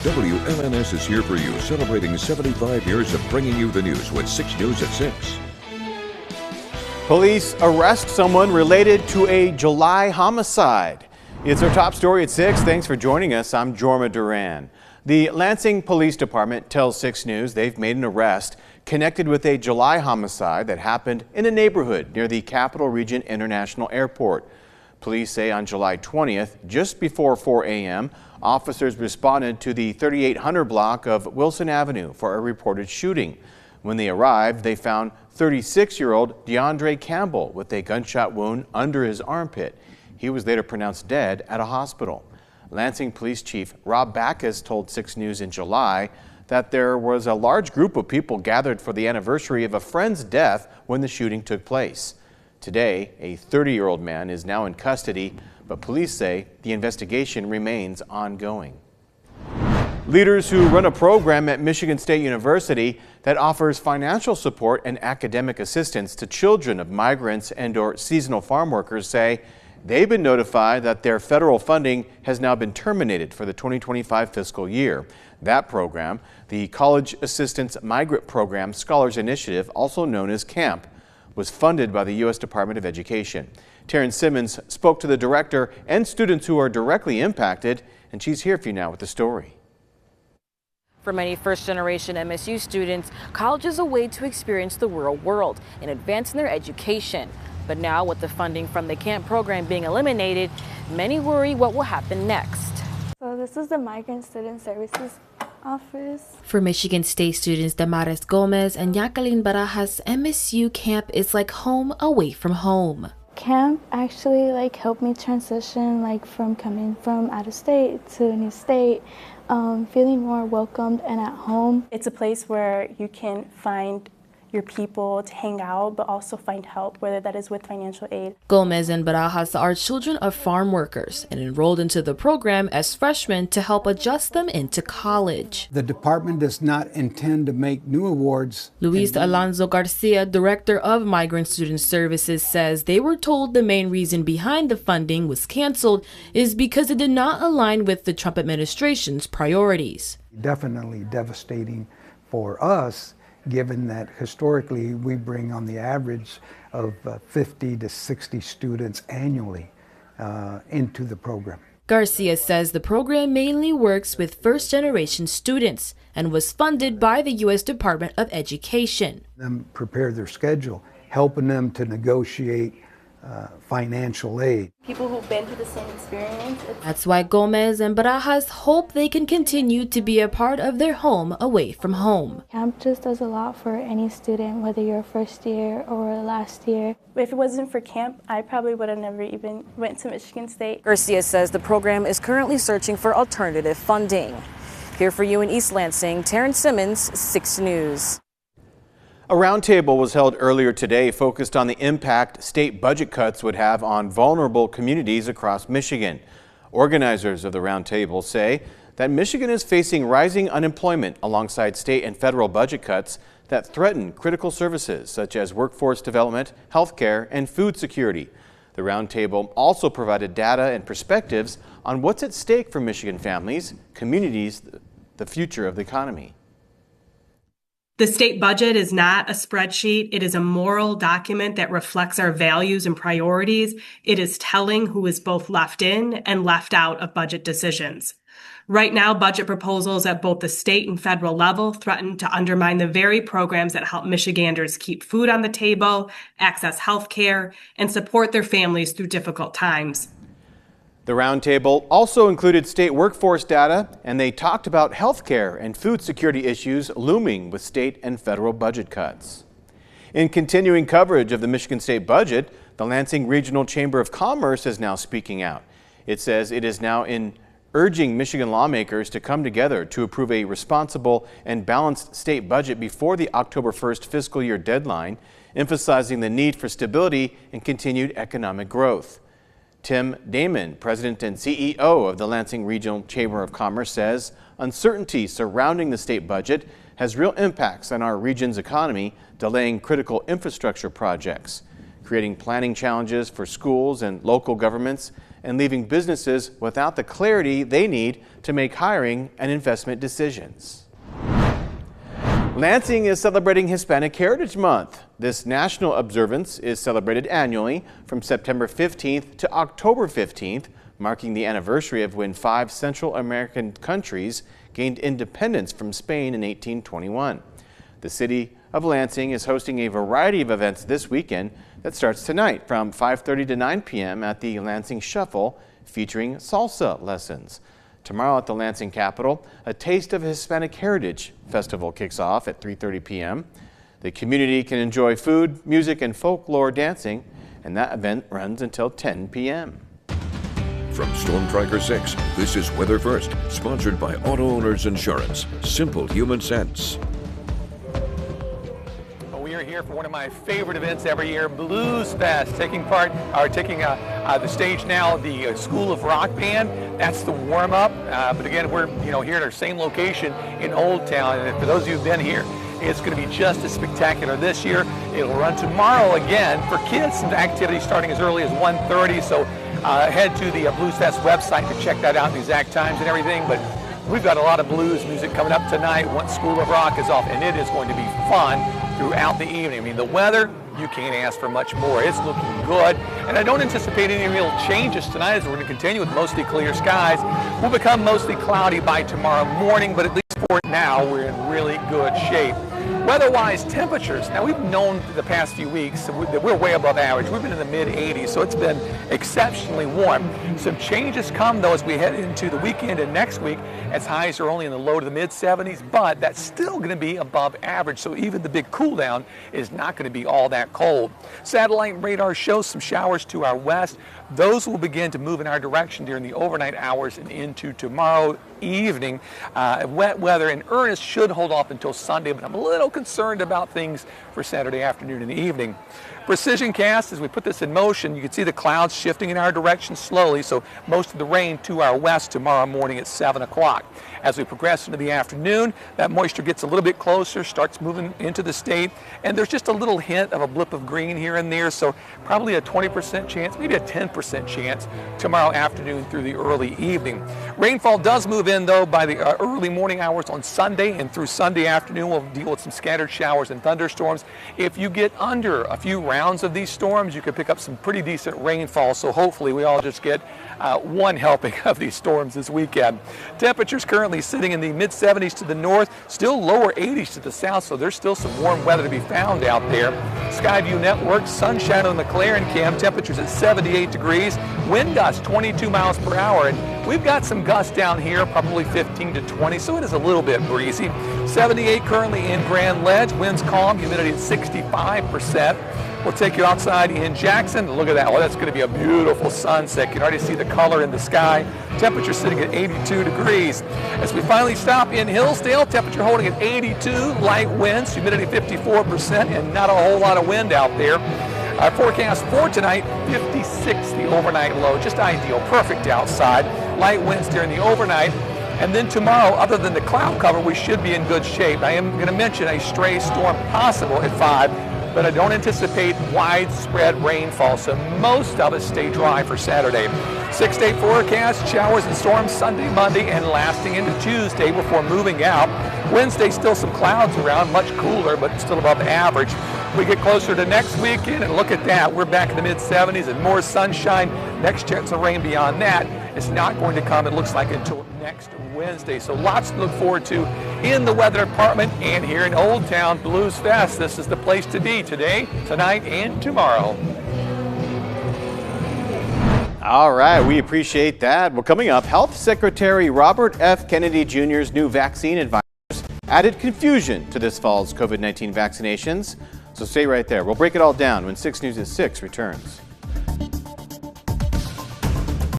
WMNS is here for you, celebrating 75 years of bringing you the news with 6 News at 6. Police arrest someone related to a July homicide. It's our top story at 6. Thanks for joining us. I'm Jorma Duran. The Lansing Police Department tells 6 News they've made an arrest connected with a July homicide that happened in a neighborhood near the Capital Region International Airport. Police say on July 20th, just before 4 a.m., officers responded to the 3800 block of Wilson Avenue for a reported shooting. When they arrived, they found 36-year-old DeAndre Campbell with a gunshot wound under his armpit. He was later pronounced dead at a hospital. Lansing Police Chief Rob Backus told 6 News in July that there was a large group of people gathered for the anniversary of a friend's death when the shooting took place. Today, a 30-year-old man is now in custody, but police say the investigation remains ongoing. Leaders who run a program at Michigan State University that offers financial support and academic assistance to children of migrants and/or seasonal farm workers say they've been notified that their federal funding has now been terminated for the 2025 fiscal year. That program, the College Assistance Migrant Program Scholars Initiative, also known as CAMP, was funded by the U.S. Department of Education. Taryn Simmons spoke to the director and students who are directly impacted, and she's here for you now with the story. For many first-generation MSU students, college is a way to experience the real world and advance in their education. But now, with the funding from the CAMP program being eliminated, many worry what will happen next. So this is the Migrant Student Services office. For Michigan State students Damaris Gomez and Jacqueline Barajas, MSU Camp is like home away from home. Camp actually helped me transition from coming from out of state to a new state, feeling more welcomed and at home. It's a place where you can find your people to hang out, but also find help, whether that is with financial aid. Gomez and Barajas are children of farm workers and enrolled into the program as freshmen to help adjust them into college. The department does not intend to make new awards. Luis Alonso Garcia, director of Migrant Student Services, says they were told the main reason behind the funding was canceled is because it did not align with the Trump administration's priorities. Definitely devastating for us, given that historically we bring on the average of 50 to 60 students annually into the program. Garcia says the program mainly works with first-generation students and was funded by the U.S. Department of Education. Them prepare their schedule, helping them to negotiate financial aid. People who've been through the same experience. That's why Gomez and Barajas hope they can continue to be a part of their home away from home. Camp just does a lot for any student, whether you're first year or last year. If it wasn't for camp, I probably would have never even went to Michigan State. Garcia says the program is currently searching for alternative funding. Here for you in East Lansing, Taryn Simmons, 6 News. A roundtable was held earlier today focused on the impact state budget cuts would have on vulnerable communities across Michigan. Organizers of the roundtable say that Michigan is facing rising unemployment alongside state and federal budget cuts that threaten critical services such as workforce development, healthcare, and food security. The roundtable also provided data and perspectives on what's at stake for Michigan families, communities, the future of the economy. The state budget is not a spreadsheet. It is a moral document that reflects our values and priorities. It is telling who is both left in and left out of budget decisions. Right now, budget proposals at both the state and federal level threaten to undermine the very programs that help Michiganders keep food on the table, access health care, and support their families through difficult times. The roundtable also included state workforce data, and they talked about health care and food security issues looming with state and federal budget cuts. In continuing coverage of the Michigan State budget, the Lansing Regional Chamber of Commerce is now speaking out. It says it is now urging Michigan lawmakers to come together to approve a responsible and balanced state budget before the October 1st fiscal year deadline, emphasizing the need for stability and continued economic growth. Tim Damon, president and CEO of the Lansing Regional Chamber of Commerce, says uncertainty surrounding the state budget has real impacts on our region's economy, delaying critical infrastructure projects, creating planning challenges for schools and local governments, and leaving businesses without the clarity they need to make hiring and investment decisions. Lansing is celebrating Hispanic Heritage Month. This national observance is celebrated annually from September 15th to October 15th, marking the anniversary of when 5 Central American countries gained independence from Spain in 1821. The city of Lansing is hosting a variety of events this weekend that starts tonight from 5:30 to 9 p.m. at the Lansing Shuffle, featuring salsa lessons. Tomorrow at the Lansing Capitol, a Taste of Hispanic Heritage Festival kicks off at 3:30 p.m. The community can enjoy food, music, and folklore dancing, and that event runs until 10 p.m. From Storm Tracker 6, this is Weather First, sponsored by Auto Owners Insurance. Simple human sense. We are here for one of my favorite events every year, Blues Fest, taking the stage now, the School of Rock Band. That's the warm-up, but again, we're here at our same location in Old Town, and for those of you who've been here, it's going to be just as spectacular this year. It'll run tomorrow again for kids. Some activities starting as early as 1:30, so head to the Blues Fest website to check that out, the exact times and everything. But we've got a lot of blues music coming up tonight once School of Rock is off, and it is going to be fun throughout the evening. I mean, the weather, you can't ask for much more. It's looking good, and I don't anticipate any real changes tonight as we're going to continue with mostly clear skies. We'll become mostly cloudy by tomorrow morning, but at least for now, we're in really good shape. Weather-wise, temperatures, now we've known the past few weeks that we're way above average. We've been in the mid-80s, so it's been exceptionally warm. Some changes come, though, as we head into the weekend and next week, as highs are only in the low to the mid-70s, but that's still going to be above average, so even the big cool down is not going to be all that cold. Satellite radar shows some showers to our west. Those will begin to move in our direction during the overnight hours and into tomorrow evening. Wet weather in earnest should hold off until Sunday, but I'm a little concerned about things for Saturday afternoon and evening. Precision cast, as we put this in motion, you can see the clouds shifting in our direction slowly, so most of the rain to our west tomorrow morning at 7 o'clock. As we progress into the afternoon, that moisture gets a little bit closer, starts moving into the state, and there's just a little hint of a blip of green here and there, so probably a 20% chance, maybe a 10% chance tomorrow afternoon through the early evening. Rainfall does move in, though, by the early morning hours on Sunday, and through Sunday afternoon we'll deal with some scattered showers and thunderstorms. If you get under a few rounds of these storms, you could pick up some pretty decent rainfall, so hopefully we all just get one helping of these storms this weekend. Temperatures currently sitting in the mid-70s to the north, still lower 80s to the south, so there's still some warm weather to be found out there. Skyview Network, sunshine on the McLaren cam, temperatures at 78 degrees, wind gusts 22 miles per hour, and we've got some gusts down here, probably 15 to 20, so it is a little bit breezy. 78 currently in Grand Ledge, winds calm, humidity at 65%. We'll take you outside in Jackson. Look at that. Oh, that's going to be a beautiful sunset. You can already see the color in the sky. Temperature sitting at 82 degrees. As we finally stop in Hillsdale, temperature holding at 82, light winds, humidity 54%, and not a whole lot of wind out there. Our forecast for tonight, 56, the overnight low. Just ideal, perfect outside. Light winds during the overnight. And then tomorrow, other than the cloud cover, we should be in good shape. I am going to mention a stray storm possible at 5. But I don't anticipate widespread rainfall, so most of us stay dry for Saturday. 6-day forecast, showers and storms Sunday, Monday, and lasting into Tuesday before moving out. Wednesday, still some clouds around, much cooler, but still above average. We get closer to next weekend, and look at that. We're back in the mid-70s and more sunshine. Next chance of rain beyond that is not going to come, it looks like, until next Wednesday. So lots to look forward to in the weather department and here in Old Town. Blues Fest. This is the place to be today, tonight, and tomorrow. All right, we appreciate that. Well, coming up, Health Secretary Robert F. Kennedy Jr.'s new vaccine advisors added confusion to this fall's COVID-19 vaccinations. So stay right there. We'll break it all down when 6 News at 6 returns.